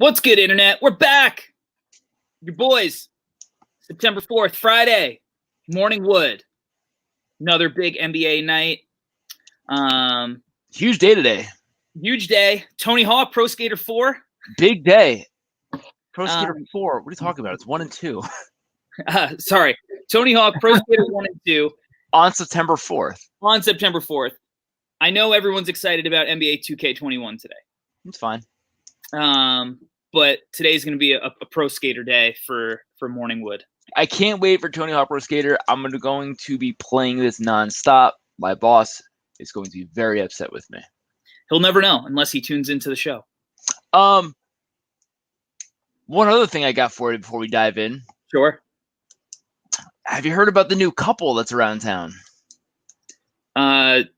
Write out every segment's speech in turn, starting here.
What's good, Internet? We're back. Your boys. September 4th, Friday. Morning Wood. Another big NBA night. Huge day today. Huge day. Tony Hawk, Pro Skater 4. Big day. Pro Skater 4. What are you talking about? It's 1 and 2. Sorry. Tony Hawk, Pro Skater 1 and 2. On September 4th. On September 4th. I know everyone's excited about NBA 2K21 today. It's fine. But today's going to be a Pro Skater day for Morning Wood. I can't wait for Tony Hawk Pro Skater. I'm going to be playing this nonstop. My boss is going to be very upset with me. He'll never know unless he tunes into the show. One other thing I got for you before we dive in. Sure. Have you heard about the new couple that's around town?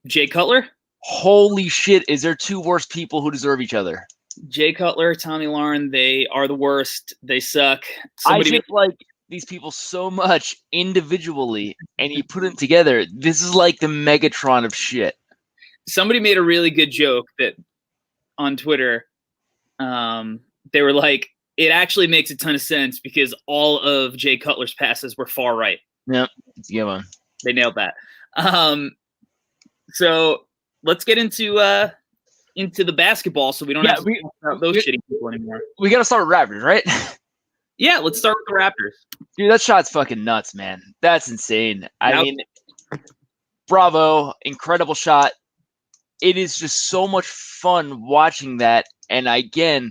Jay Cutler? Holy shit, is there two worst people who deserve each other? Jay Cutler, Tommy Lauren, they are the worst. They suck. I just like these people so much individually, and you put them together. This is like the Megatron of shit. Somebody made a really good joke that on Twitter, they were like, it actually makes a ton of sense because all of Jay Cutler's passes were far right. Yep. Yeah, they nailed that. So let's get into the basketball so we don't have to talk about those shitty people anymore. We got to start with Raptors, right? Yeah, let's start with the Raptors. Dude, that shot's fucking nuts, man. That's insane. I mean, bravo, incredible shot. It is just so much fun watching that. And again,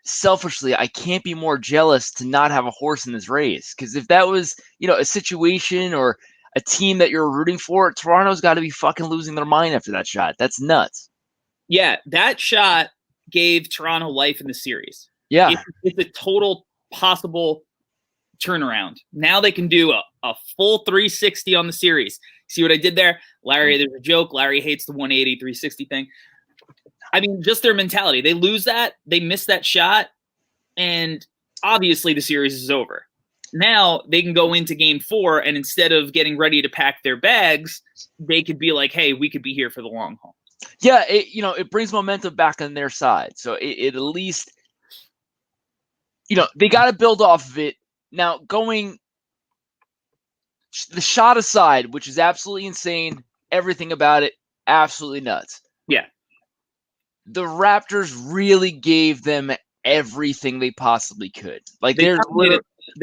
selfishly, I can't be more jealous to not have a horse in this race. Because if that was, a situation or a team that you're rooting for, Toronto's got to be fucking losing their mind after that shot. That's nuts. Yeah, that shot gave Toronto life in the series. Yeah. It's a total possible turnaround. Now they can do a full 360 on the series. See what I did there? Larry, there's a joke. Larry hates the 180, 360 thing. I mean, just their mentality. They lose that. They miss that shot. And obviously the series is over. Now they can go into game 4, and instead of getting ready to pack their bags, they could be like, hey, we could be here for the long haul. Yeah, it brings momentum back on their side. So it at least, they got to build off of it. Now, going the shot aside, which is absolutely insane, everything about it, absolutely nuts. Yeah. The Raptors really gave them everything they possibly could. Like they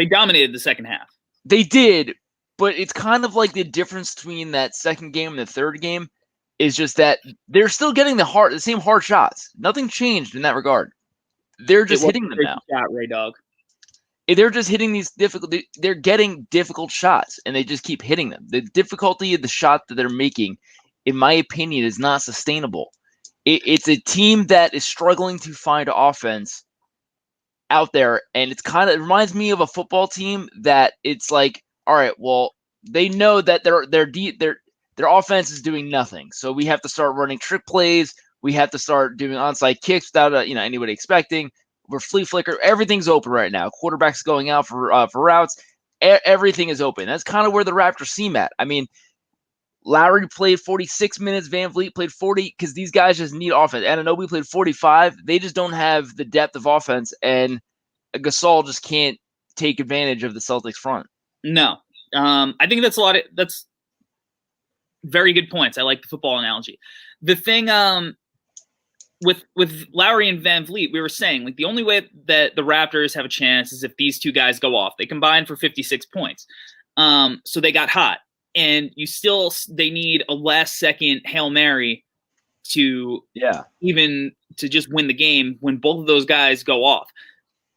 dominated the second half. They did, but it's kind of like the difference between that second game and the third game is just that they're still getting the same hard shots. Nothing changed in that regard. They're just hitting them now. Shot, Ray Dog. They're just hitting these they're getting difficult shots, and they just keep hitting them. The difficulty of the shot that they're making, in my opinion, is not sustainable. It's a team that is struggling to find offense out there, and it reminds me of a football team that it's like, all right, well, they know that their offense is doing nothing, so we have to start running trick plays. We have to start doing onside kicks without anybody expecting. We're flea flicker. Everything's open right now. Quarterback's going out for routes. Everything is open. That's kind of where the Raptors seem at. I mean, Lowry played 46 minutes. Van Vliet played 40 because these guys just need offense. Anunoby played 45. They just don't have the depth of offense, and Gasol just can't take advantage of the Celtics front. No. I think that's very good points. I like the football analogy. The thing with Lowry and Van Vliet, we were saying, like, the only way that the Raptors have a chance is if these two guys go off. They combined for 56 points. So they got hot. And they need a last-second Hail Mary to just win the game when both of those guys go off.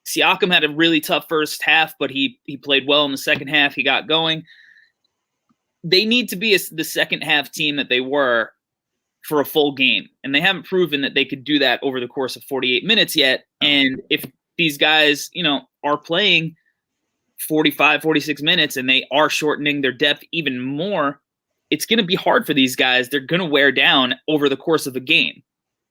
Siakam had a really tough first half, but he played well in the second half. He got going. They need to be the second half team that they were for a full game. And they haven't proven that they could do that over the course of 48 minutes yet. And if these guys, are playing 45, 46 minutes and they are shortening their depth even more, it's going to be hard for these guys. They're going to wear down over the course of a game.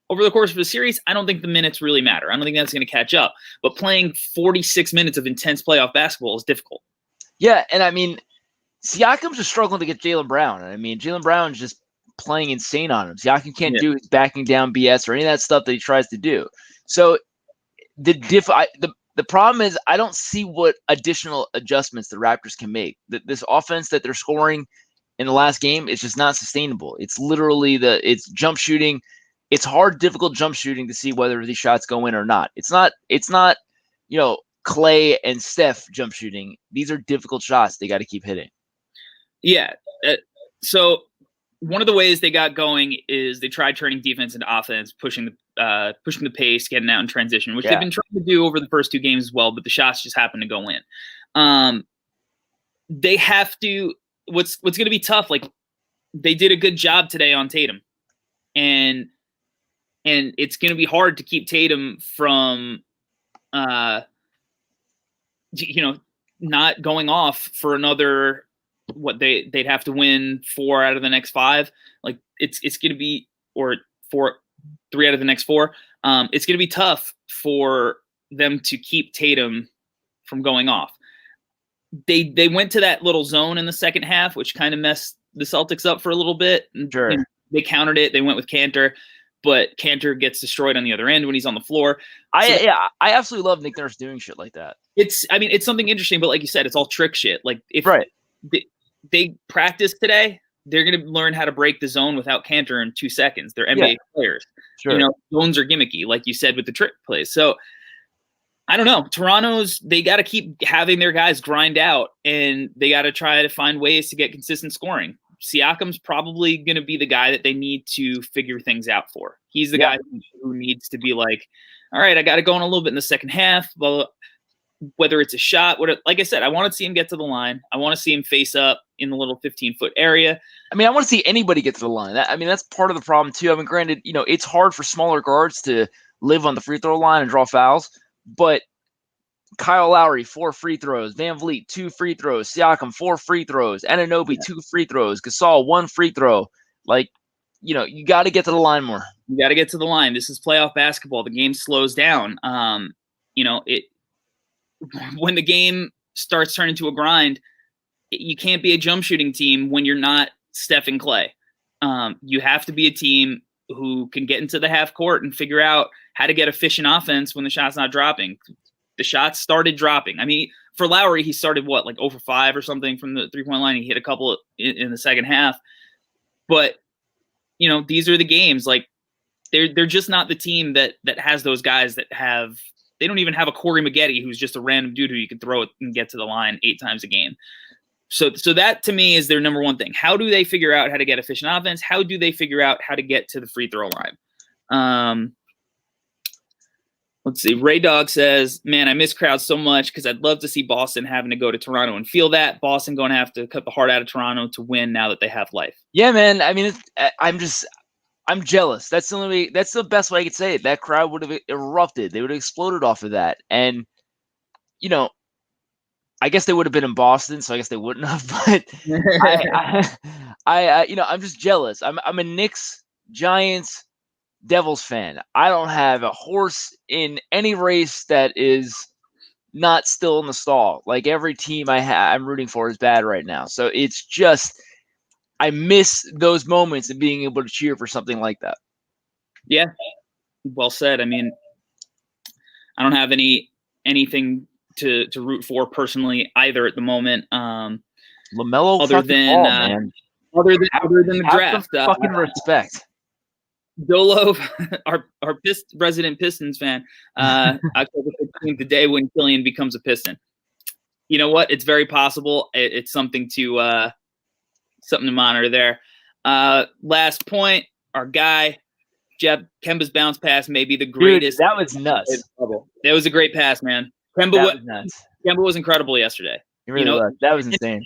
Over the course of a series, I don't think the minutes really matter. I don't think that's going to catch up. But playing 46 minutes of intense playoff basketball is difficult. Yeah, and I mean, Siakam's just struggling to get Jaylen Brown. I mean, Jaylen Brown's just playing insane on him. Siakam can't do his backing down BS or any of that stuff that he tries to do. So the problem is I don't see what additional adjustments the Raptors can make. This offense that they're scoring in the last game is just not sustainable. It's literally it's jump shooting. It's hard, difficult jump shooting to see whether these shots go in or not. It's not, Clay and Steph jump shooting. These are difficult shots they got to keep hitting. Yeah. So one of the ways they got going is they tried turning defense into offense, pushing the pace, getting out in transition, which they've been trying to do over the first 2 games as well, but the shots just happen to go in. They have to. What's going to be tough? Like, they did a good job today on Tatum, and it's going to be hard to keep Tatum from, not going off for another. What they'd have to win 4 out of the next 5. Like, it's going to be, or 3 out of the next 4. It's going to be tough for them to keep Tatum from going off. They went to that little zone in the second half, which kind of messed the Celtics up for a little bit. Sure. And they countered it. They went with Cantor, but Cantor gets destroyed on the other end when he's on the floor. I absolutely love Nick Nurse doing shit like that. It's something interesting, but like you said, it's all trick shit. Like, if they practice today, they're going to learn how to break the zone without Cantor in 2 seconds. They're NBA players. Sure. Zones are gimmicky, like you said with the trick plays. So I don't know. They got to keep having their guys grind out, and they got to try to find ways to get consistent scoring. Siakam's probably going to be the guy that they need to figure things out for. He's the guy who needs to be like, all right, I got to go in a little bit in the second half. Well, whether it's a shot, like I said, I want to see him get to the line. I want to see him face up in the little 15-foot area. I mean, I want to see anybody get to the line. That's part of the problem too. I mean, granted, it's hard for smaller guards to live on the free throw line and draw fouls, but Kyle Lowry, 4 free throws. Van Vliet, 2 free throws. Siakam, 4 free throws. Anunoby, 2 free throws. Gasol, 1 free throw. Like, you got to get to the line more. You got to get to the line. This is playoff basketball. The game slows down. When the game starts turning to a grind, you can't be a jump shooting team when you're not Steph and Clay. You have to be a team who can get into the half court and figure out how to get efficient offense when the shot's not dropping. The shots started dropping. I mean, for Lowry, he started like 0 for 5 or something from the 3-point line. He hit a couple in the second half. But, these are the games. Like, they're just not the team that has those guys that have – they don't even have a Corey Maggette who's just a random dude who you can throw it and get to the line 8 times a game. So that, to me, is their number one thing. How do they figure out how to get efficient offense? How do they figure out how to get to the free throw line? Let's see. Ray Dog says, man, I miss crowds so much because I'd love to see Boston having to go to Toronto and feel that. Boston going to have to cut the heart out of Toronto to win now that they have life. Yeah, man. I mean, I'm jealous. That's the best way I could say it. That crowd would have erupted. They would have exploded off of that. And, I guess they would have been in Boston, so I guess they wouldn't have. But I'm just jealous. I'm a Knicks, Giants, Devils fan. I don't have a horse in any race that is not still in the stall. Like, every team I'm rooting for is bad right now. So it's just, I miss those moments of being able to cheer for something like that. Yeah, well said. I mean, I don't have anything to root for personally either at the moment. LaMelo, other than the draft, fucking respect. Dolo, our resident Pistons fan, October 15th, the day when Killian becomes a Piston. You know what? It's very possible. It's something to monitor there. Last point, our guy, Jeff Kemba's bounce pass may be the greatest. Dude, that was nuts. That was a great pass, man. Kemba was incredible yesterday. It really was. That was insane.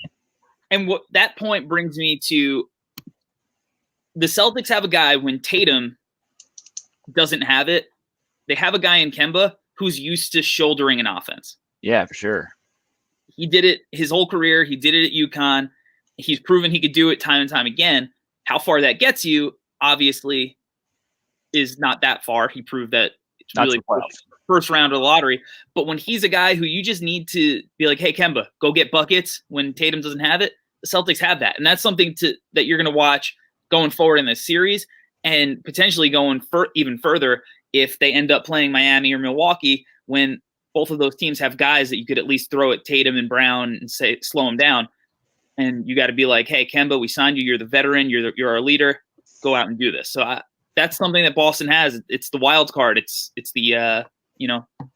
And what that point brings me to, the Celtics have a guy when Tatum doesn't have it. They have a guy in Kemba who's used to shouldering an offense. Yeah, for sure. He did it his whole career. He did it at UConn. He's proven he could do it time and time again. How far that gets you, obviously, is not that far. He proved that it's really first round of the lottery. But when he's a guy who you just need to be like, hey, Kemba, go get buckets when Tatum doesn't have it, the Celtics have that. And that's something that you're going to watch going forward in this series, and potentially going even further if they end up playing Miami or Milwaukee, when both of those teams have guys that you could at least throw at Tatum and Brown and say slow them down. And you got to be like, hey, Kemba, we signed you. You're the veteran. You're our leader. Go out and do this. So that's something that Boston has. It's the wild card. It's the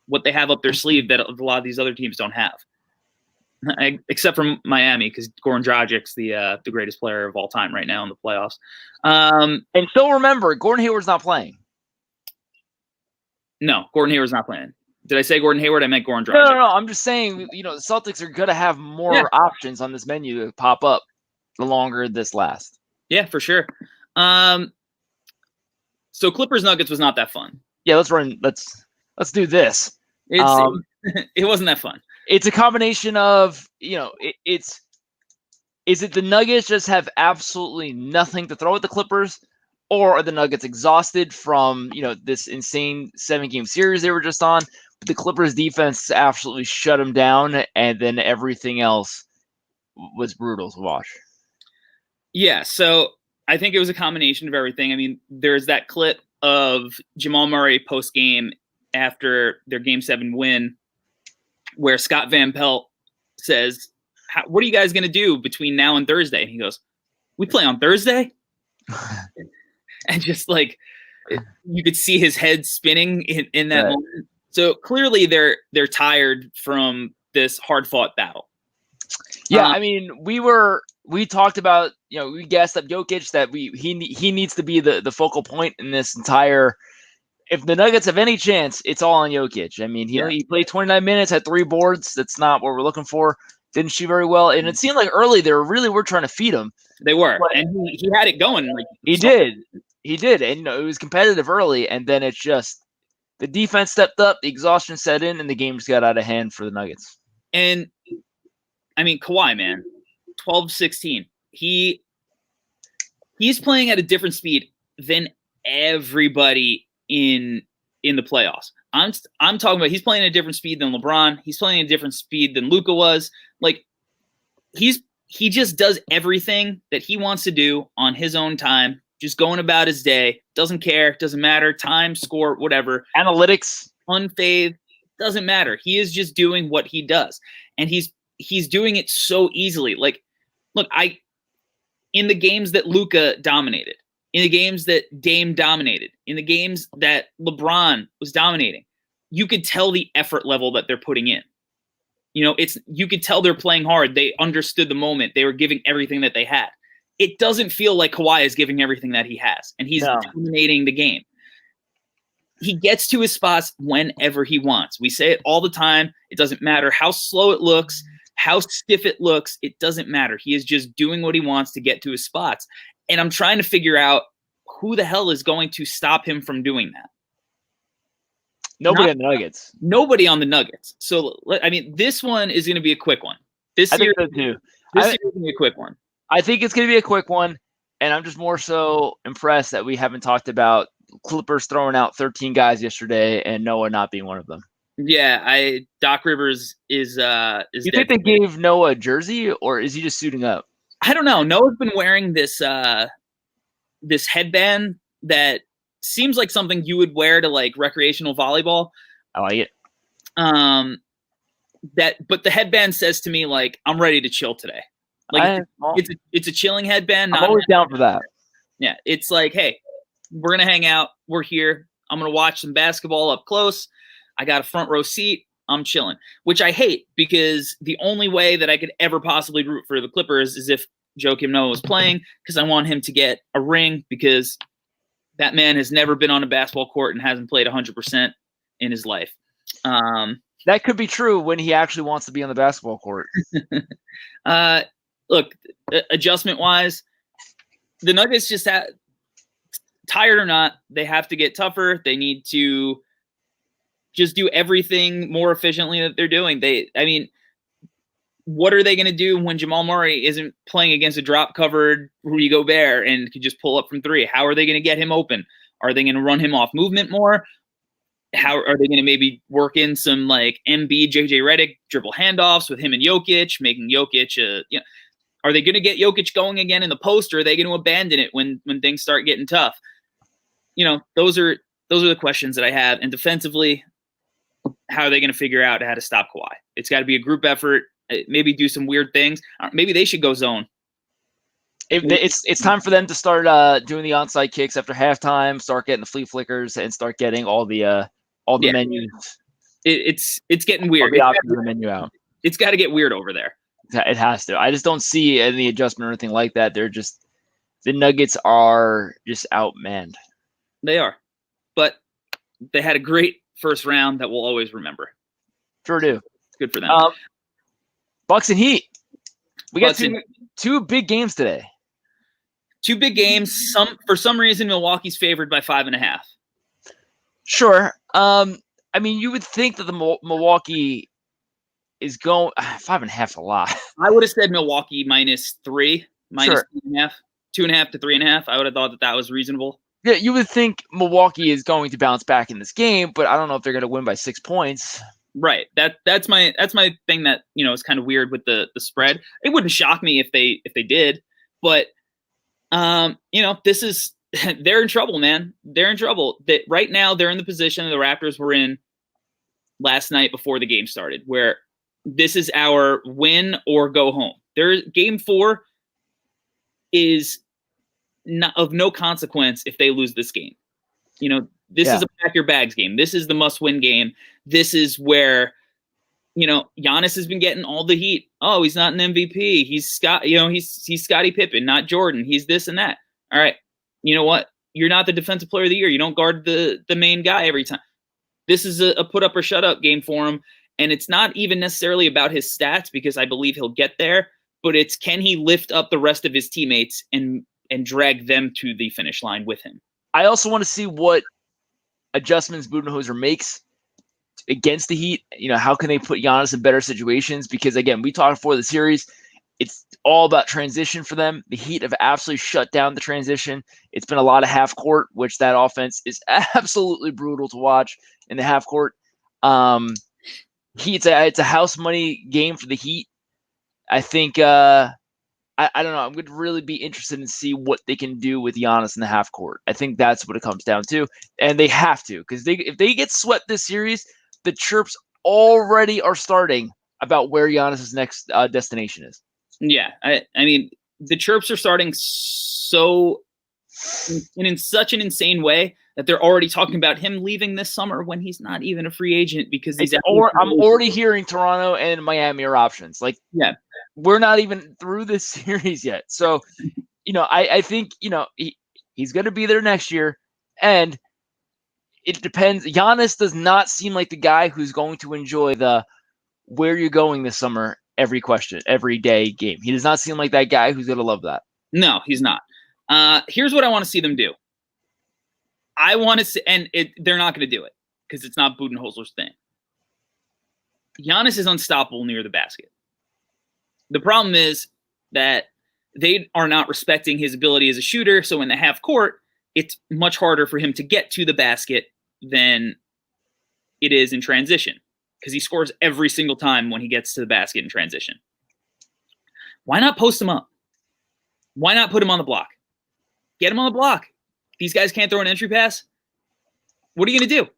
what they have up their sleeve that a lot of these other teams don't have, except for Miami, because Goran Dragic's the greatest player of all time right now in the playoffs. And still remember, Gordon Hayward's not playing. No, Gordon Hayward's not playing. Did I say Gordon Hayward? I meant Goran Dragic. No. I'm just saying, the Celtics are going to have more options on this menu to pop up the longer this lasts. Yeah, for sure. So Clippers Nuggets was not that fun. Yeah, let's do this. It wasn't that fun. It's a combination of, is it the Nuggets just have absolutely nothing to throw at the Clippers, or are the Nuggets exhausted from, this insane 7-game series they were just on? But the Clippers defense absolutely shut them down, and then everything else was brutal to watch. Yeah, so I think it was a combination of everything. I mean, there's that clip of Jamal Murray post-game after their Game 7 win where Scott Van Pelt says, what are you guys going to do between now and Thursday? And he goes, we play on Thursday? And just like you could see his head spinning in that moment. So clearly they're tired from this hard-fought battle. Yeah, I mean, we talked about, we gassed up Jokic that he needs to be the focal point in this entire. If the Nuggets have any chance, it's all on Jokic. I mean, he played 29 minutes, had 3 boards. That's not what we're looking for. Didn't shoot very well, and it seemed like early they were trying to feed him. They were, and he had it going. He did, and it was competitive early, and then it's just the defense stepped up, the exhaustion set in, and the game just got out of hand for the Nuggets. And I mean, Kawhi, man, 12-16. He's playing at a different speed than everybody in the playoffs. I'm talking about he's playing at a different speed than LeBron. He's playing at a different speed than Luka was. Like he just does everything that he wants to do on his own time, just going about his day. Doesn't care, doesn't matter, time, score, whatever. Analytics, unfazed, doesn't matter. He is just doing what he does. And he's doing it so easily. Like, look, in the games that Luka dominated, in the games that Dame dominated, in the games that LeBron was dominating, you could tell the effort level that they're putting in. You could tell they're playing hard. They understood the moment. They were giving everything that they had. It doesn't feel like Kawhi is giving everything that he has, and he's dominating the game. He gets to his spots whenever he wants. We say it all the time. It doesn't matter how slow it looks, how stiff it looks. It doesn't matter. He is just doing what he wants to get to his spots. And I'm trying to figure out who the hell is going to stop him from doing that. Nobody on the Nuggets. Nobody on the Nuggets. So, I mean, this one is going to be a quick one. I think so too. This year is going to be a quick one. I think it's going to be a quick one, and I'm just more so impressed that we haven't talked about Clippers throwing out 13 guys yesterday and Noah not being one of them. Yeah, Doc Rivers is You think they gave Noah a jersey, or is he just suiting up? I don't know. Noah's been wearing this this headband that seems like something you would wear to like recreational volleyball. I like it. But the headband says to me like, I'm ready to chill today. Like it's a chilling headband. I'm always down for that. Yeah, it's like, hey, we're gonna hang out. We're here. I'm gonna watch some basketball up close. I got a front row seat. I'm chilling, which I hate because the only way that I could ever possibly root for the Clippers is if Joakim Noah was playing, because I want him to get a ring, because that man has never been on a basketball court and hasn't played 100% in his life. That could be true when he actually wants to be on the basketball court. Look, adjustment-wise, the Nuggets just tired or not, they have to get tougher. They need to just do everything more efficiently that they're doing. What are they going to do when Jamal Murray isn't playing against a drop-covered Rudy Gobert and can just pull up from 3? How are they going to get him open? Are they going to run him off movement more? How are they going to maybe work in some like Embiid, JJ Redick dribble handoffs with him and Jokic, making Jokic are they going to get Jokic going again in the post, or are they going to abandon it when things start getting tough? Those are the questions that I have. And defensively, how are they going to figure out how to stop Kawhi? It's got to be a group effort. Maybe do some weird things. Maybe they should go zone. It's time for them to start doing the onside kicks after halftime. Start getting the flea flickers and start getting all the menus. It's getting weird. The options of the menu out. It's got to get weird over there. It has to. I just don't see any adjustment or anything like that. They're just the Nuggets are just outmanned. They are, but they had a great first round that we'll always remember. Sure do. Good for them. Bucks and Heat. We got two big games today. Two big games. For some reason, Milwaukee's favored by 5.5. Sure. I mean, you would think that the Milwaukee is going 5.5 a lot. I would have said Milwaukee -3, sure. 2.5, 2.5 to 3.5. I would have thought that was reasonable. Yeah, you would think Milwaukee is going to bounce back in this game, but I don't know if they're going to win by 6 points. Right. That's my thing that is kind of weird with the spread. It wouldn't shock me if they did, but this is they're in trouble, man. They're in trouble. That right now they're in the position the Raptors were in last night before the game started, where this is our win or go home. Game 4 is not of no consequence if they lose this game. This is a pack your bags game. This is the must-win game. This is where, Giannis has been getting all the heat. Oh, he's not an MVP. He's Scottie Pippen, not Jordan. He's this and that. All right. You know what? You're not the defensive player of the year. You don't guard the main guy every time. This is a put up or shut up game for him. And it's not even necessarily about his stats, because I believe he'll get there, but it's, can he lift up the rest of his teammates and drag them to the finish line with him? I also want to see what adjustments Budenholzer makes against the Heat. How can they put Giannis in better situations? Because again, we talked before the series, it's all about transition for them. The Heat have absolutely shut down the transition. It's been a lot of half court, which that offense is absolutely brutal to watch in the half court. It's a house money game for the Heat. I think I don't know. I'm going to really be interested in see what they can do with Giannis in the half court. I think that's what it comes down to, and they have to, because if they get swept this series, the chirps already are starting about where Giannis's next destination is. Yeah, I mean, the chirps are starting so in such an insane way that they're already talking about him leaving this summer when he's not even a free agent, because I'm already hearing Toronto and Miami are options. Like, yeah, we're not even through this series yet. So, I think, he's going to be there next year, and it depends. Giannis does not seem like the guy who's going to enjoy the where you're going this summer every day game. He does not seem like that guy who's going to love that. No, he's not. Here's what I want to see them do. I want to see, and they're not going to do it because it's not Budenholzer's thing. Giannis is unstoppable near the basket. The problem is that they are not respecting his ability as a shooter. So in the half court, it's much harder for him to get to the basket than it is in transition, because he scores every single time when he gets to the basket in transition. Why not post him up? Why not put him on the block? Get him on the block. These guys can't throw an entry pass. What are you going to do?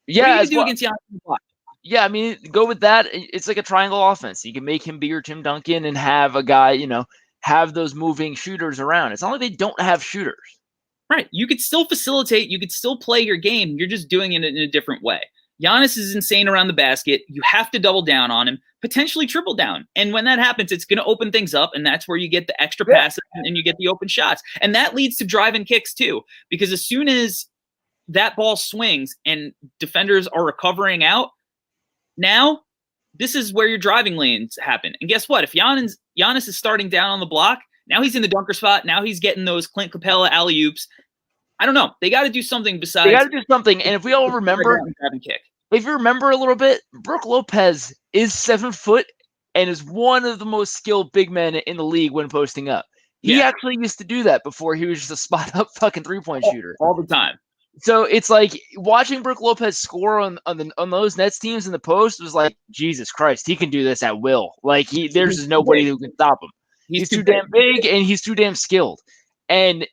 Yeah, what are you going to do against Giannis on the block? Yeah, I mean, go with that. It's like a triangle offense. You can make him be your Tim Duncan and have a guy, have those moving shooters around. It's not like they don't have shooters. Right. You could still facilitate. You could still play your game. You're just doing it in a different way. Giannis is insane around the basket. You have to double down on him, potentially triple down. And when that happens, it's going to open things up, and that's where you get the extra passes and you get the open shots. And that leads to driving kicks too, because as soon as that ball swings and defenders are recovering out, now this is where your driving lanes happen. And guess what? If Giannis is starting down on the block, now he's in the dunker spot. Now he's getting those Clint Capella alley-oops. I don't know. They got to do something besides. They got to do something. And if we all remember, if you remember a little bit, Brook Lopez is 7 foot and is one of the most skilled big men in the league when posting up. He actually used to do that before he was just a spot up fucking 3-point shooter all the time. So it's like watching Brook Lopez score on those Nets teams in the post was like, Jesus Christ, he can do this at will. Like there's just nobody who can stop him. He's too damn big and he's too damn skilled. And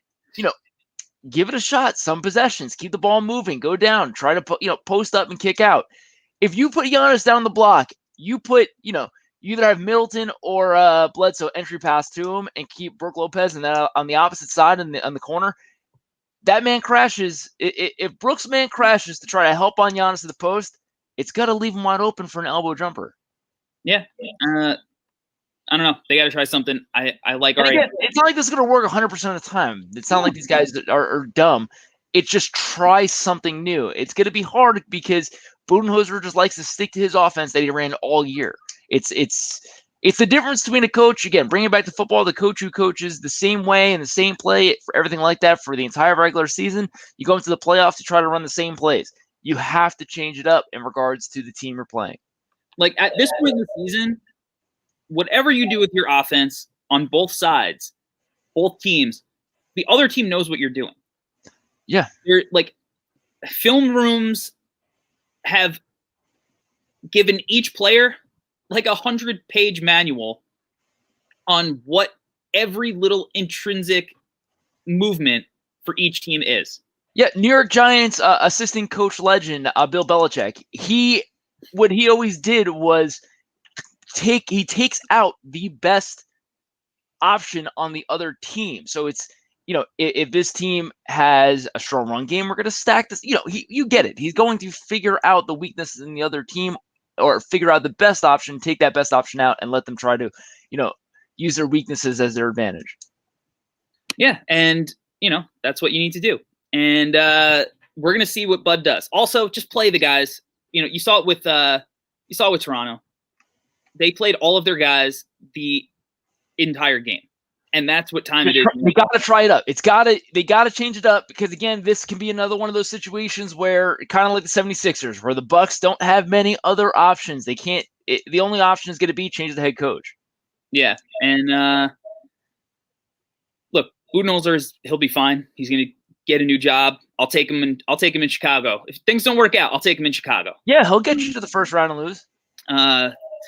give it a shot. Some possessions, keep the ball moving, go down, try to post up and kick out. If you put Giannis down the block, you put, you either have Middleton or Bledsoe entry pass to him and keep Brook Lopez and then on the opposite side on the corner. That man crashes. If Brook's man crashes to try to help on Giannis at the post, it's got to leave him wide open for an elbow jumper. Yeah. I don't know. They got to try something. I like our. Again, it's not like this is going to work 100% of the time. It's not like these guys are dumb. It's just try something new. It's going to be hard because Budenholzer just likes to stick to his offense that he ran all year. It's the difference between a coach, again, bringing it back to football, the coach who coaches the same way and the same play for everything like that for the entire regular season. You go into the playoffs to try to run the same plays. You have to change it up in regards to the team you're playing. Like at this point in the season, whatever you do with your offense on both sides, both teams, the other team knows what you're doing. Yeah. You're like film rooms have given each player like 100-page manual on what every little intrinsic movement for each team is. Yeah, New York Giants assistant coach legend Bill Belichick. What he always did was he takes out the best option on the other team. So it's, if this team has a strong run game, we're going to stack this. You get it. He's going to figure out the weaknesses in the other team or figure out the best option, take that best option out, and let them try to, use their weaknesses as their advantage. Yeah, and, that's what you need to do. And we're going to see what Bud does. Also, just play the guys. You saw it with Toronto. They played all of their guys the entire game. And that's what time it is. We got to try it up. They got to change it up because, again, this can be another one of those situations where, kind of like the 76ers, where the Bucks don't have many other options. They can't. The only option is going to be change the head coach. Yeah, and look, Budenholzer he'll be fine. He's going to get a new job. I'll take him in Chicago. If things don't work out, I'll take him in Chicago. Yeah, he'll get you to the first round and lose.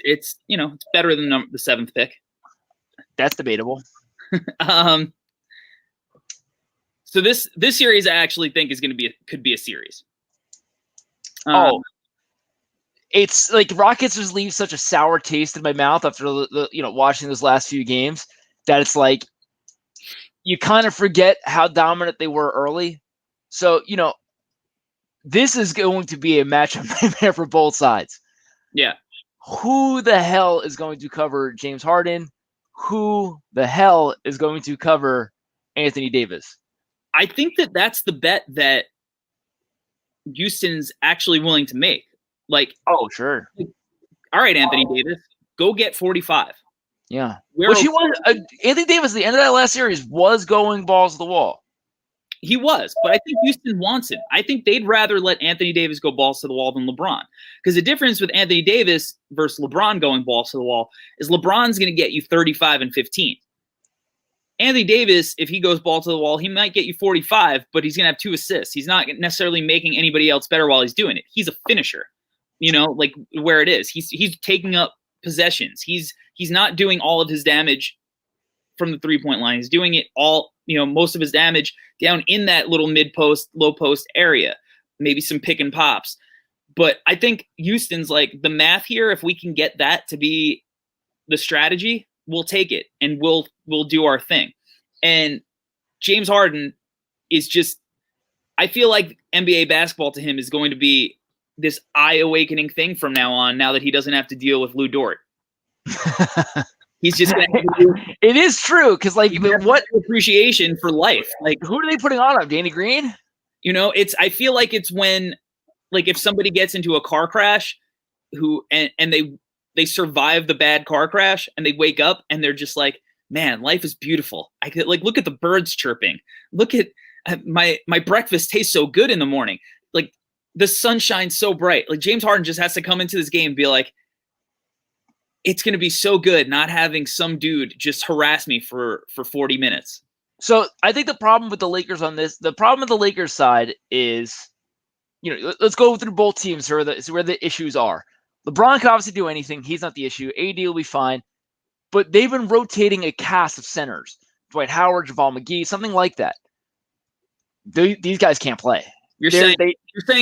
It's better than the 7th pick. That's debatable. So this series I actually think is could be a series. It's like Rockets just leave such a sour taste in my mouth after watching those last few games that it's like you kind of forget how dominant they were early. So this is going to be a matchup nightmare for both sides. Yeah. Who the hell is going to cover James Harden? Who the hell is going to cover Anthony Davis? I think that's the bet that Houston's actually willing to make. Like, oh, sure. All right, Anthony Davis, go get 45. Yeah. Which he was. Anthony Davis, at the end of that last series, was going balls to the wall. He was, but I think Houston wants him. I think they'd rather let Anthony Davis go balls to the wall than LeBron. Because the difference with Anthony Davis versus LeBron going balls to the wall is LeBron's going to get you 35 and 15. Anthony Davis, if he goes ball to the wall, he might get you 45, but he's going to have 2 assists. He's not necessarily making anybody else better while he's doing it. He's a finisher, like where it is. He's taking up possessions. He's not doing all of his damage from the 3-point line. He's doing it all, most of his damage down in that little mid-post, low-post area, maybe some pick and pops. But I think Houston's like the math here, if we can get that to be the strategy, we'll take it and we'll do our thing. And James Harden is just, I feel like NBA basketball to him is going to be this eye-awakening thing from now on, now that he doesn't have to deal with Lou Dort. He's just going to it is true, because what appreciation for life. Like, who are they putting on him? Danny Green? I feel like it's when, like, if somebody gets into a car crash and they survive the bad car crash and they wake up and they're just like, man, life is beautiful. I could look at the birds chirping. Look at my breakfast tastes so good in the morning. Like, the sun shines so bright. Like, James Harden just has to come into this game and be like, it's going to be so good not having some dude just harass me for 40 minutes. So I think the problem with the Lakers on this, the problem with the Lakers side is, let's go through both teams where the issues are. LeBron can obviously do anything. He's not the issue. AD will be fine. But they've been rotating a cast of centers. Dwight Howard, JaVale McGee, something like that. These guys can't play. You're saying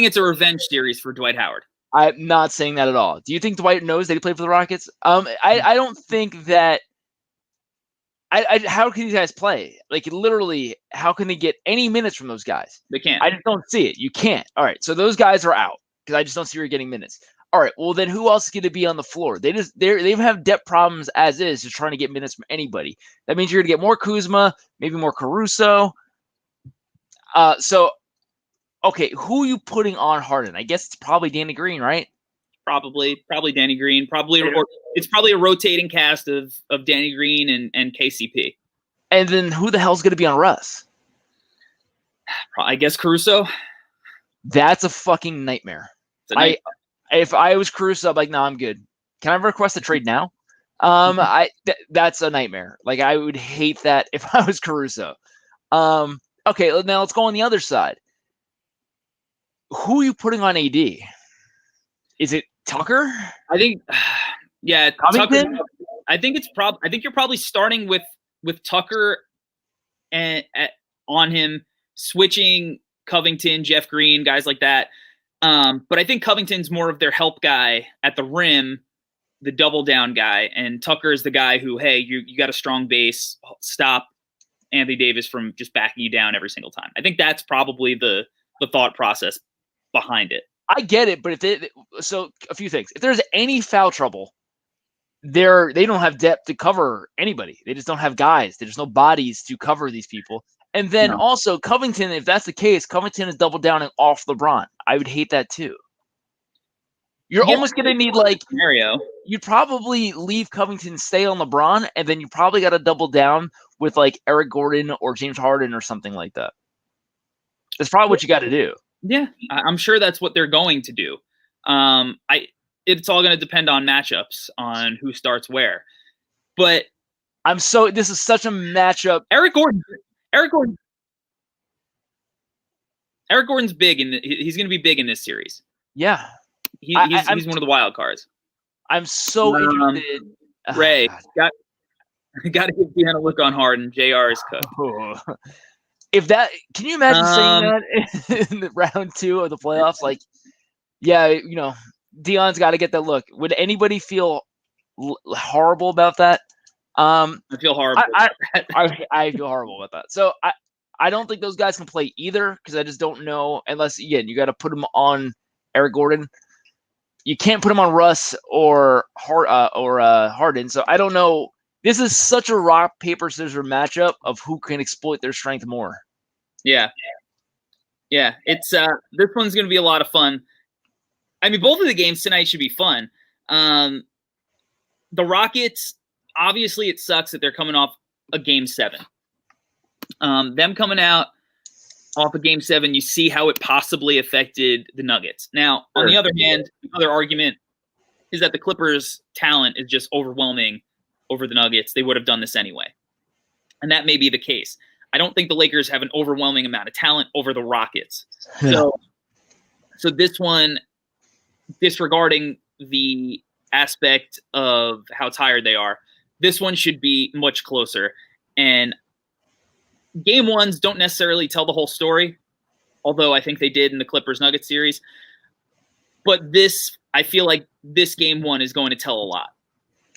it's a revenge series for Dwight Howard. I'm not saying that at all. Do you think Dwight knows that he played for the Rockets? I don't think that. How can these guys play? Like literally, how can they get any minutes from those guys? They can't. I just don't see it. You can't. All right, so those guys are out because I just don't see you're getting minutes. All right, well then who else is going to be on the floor? They have depth problems as is, just trying to get minutes from anybody. That means you're going to get more Kuzma, maybe more Caruso. So okay, who are you putting on Harden? I guess it's probably Danny Green, right? Probably Danny Green. It's probably a rotating cast of Danny Green and KCP. And then who the hell's going to be on Russ? I guess Caruso. That's a fucking nightmare. If I was Caruso, I'm like, no, I'm good. Can I request a trade now? That's a nightmare. Like I would hate that if I was Caruso. Okay, now let's go on the other side. Who are you putting on AD? Is it Tucker? I think, yeah, Covington? Tucker. I think you're probably starting with Tucker and on him, switching Covington, Jeff Green, guys like that. But I think Covington's more of their help guy at the rim, the double down guy, and Tucker is the guy who, hey, you got a strong base, stop Anthony Davis from just backing you down every single time. I think that's probably the thought process behind it. I get it, but so a few things. If there's any foul trouble, they don't have depth to cover anybody. They just don't have guys. There's no bodies to cover these people. And then also Covington, if that's the case, Covington is double downing off LeBron. I would hate that too. You're almost going to need like scenario. You'd probably leave Covington stay on LeBron, and then you probably got to double down with like Eric Gordon or James Harden or something like that. That's probably what you got to do. Yeah, I'm sure that's what they're going to do. It's all going to depend on matchups, on who starts where. But this is such a matchup. Eric Gordon's big, and he's going to be big in this series. Yeah, he's one of the wild cards. I'm so interested. Ray, got to give Deanna a look on Harden. JR is cooked. Oh. Can you imagine saying that in round 2 of the playoffs? Like, yeah, Dion's got to get that look. Would anybody feel horrible about that? I feel horrible. I feel horrible about that. So I don't think those guys can play either because I just don't know. Unless again, you got to put them on Eric Gordon. You can't put him on Russ or Harden. So I don't know. This is such a rock, paper, scissors matchup of who can exploit their strength more. Yeah. It's this one's going to be a lot of fun. I mean, both of the games tonight should be fun. The Rockets, obviously, it sucks that they're coming off a Game 7. Them coming out off of Game 7, you see how it possibly affected the Nuggets. Now, on the other hand, the other argument is that the Clippers' talent is just overwhelming over the Nuggets. They would have done this anyway. And that may be the case. I don't think the Lakers have an overwhelming amount of talent over the Rockets. So this one, disregarding the aspect of how tired they are, this one should be much closer. And Game 1s don't necessarily tell the whole story, although I think they did in the Clippers-Nuggets series. But I feel like this Game 1 is going to tell a lot.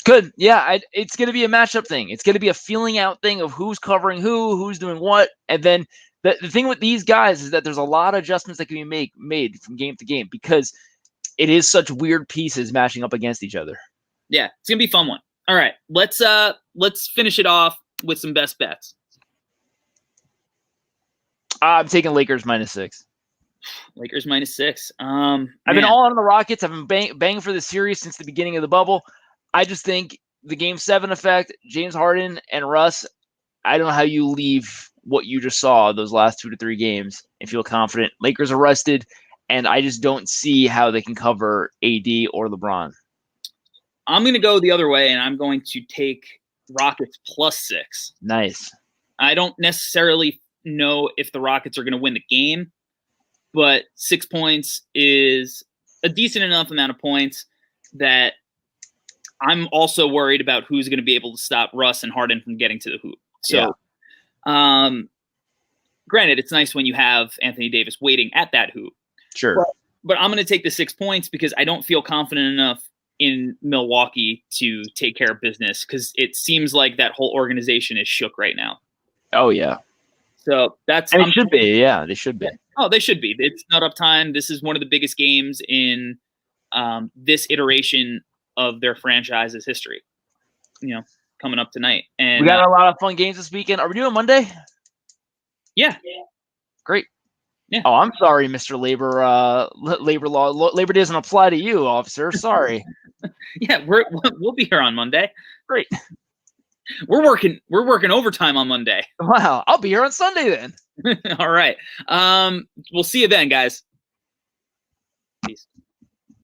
Good. Yeah, it's going to be a matchup thing. It's going to be a feeling out thing of who's covering who's doing what. And then the thing with these guys is that there's a lot of adjustments that can be made from game to game because it is such weird pieces matching up against each other. Yeah, it's going to be a fun one. All right, let's finish it off with some best bets. I'm taking Lakers -6. Lakers -6. I've been all on the Rockets. I've been banging for the series since the beginning of the bubble. I just think the Game 7 effect, James Harden and Russ, I don't know how you leave what you just saw those last 2 to 3 games and feel confident. Lakers are rested, and I just don't see how they can cover AD or LeBron. I'm going to go the other way, and I'm going to take Rockets +6. Nice. I don't necessarily know if the Rockets are going to win the game, but 6 points is a decent enough amount of points that I'm also worried about who's going to be able to stop Russ and Harden from getting to the hoop. So, granted, it's nice when you have Anthony Davis waiting at that hoop. Sure. But I'm going to take the 6 points because I don't feel confident enough in Milwaukee to take care of business because it seems like that whole organization is shook right now. Oh, yeah. So that's and it should be. Yeah, they should be. Oh, they should be. It's not up time. This is one of the biggest games in this iteration of their franchise's history. Coming up tonight. And we got a lot of fun games this weekend. Are we doing Monday? Yeah. Great. Yeah. Oh, I'm sorry, Mr. Labor Law. Labor Day doesn't apply to you, officer. Sorry. Yeah, we'll be here on Monday. Great. We're working overtime on Monday. Wow, I'll be here on Sunday then. All right. We'll see you then, guys. Peace.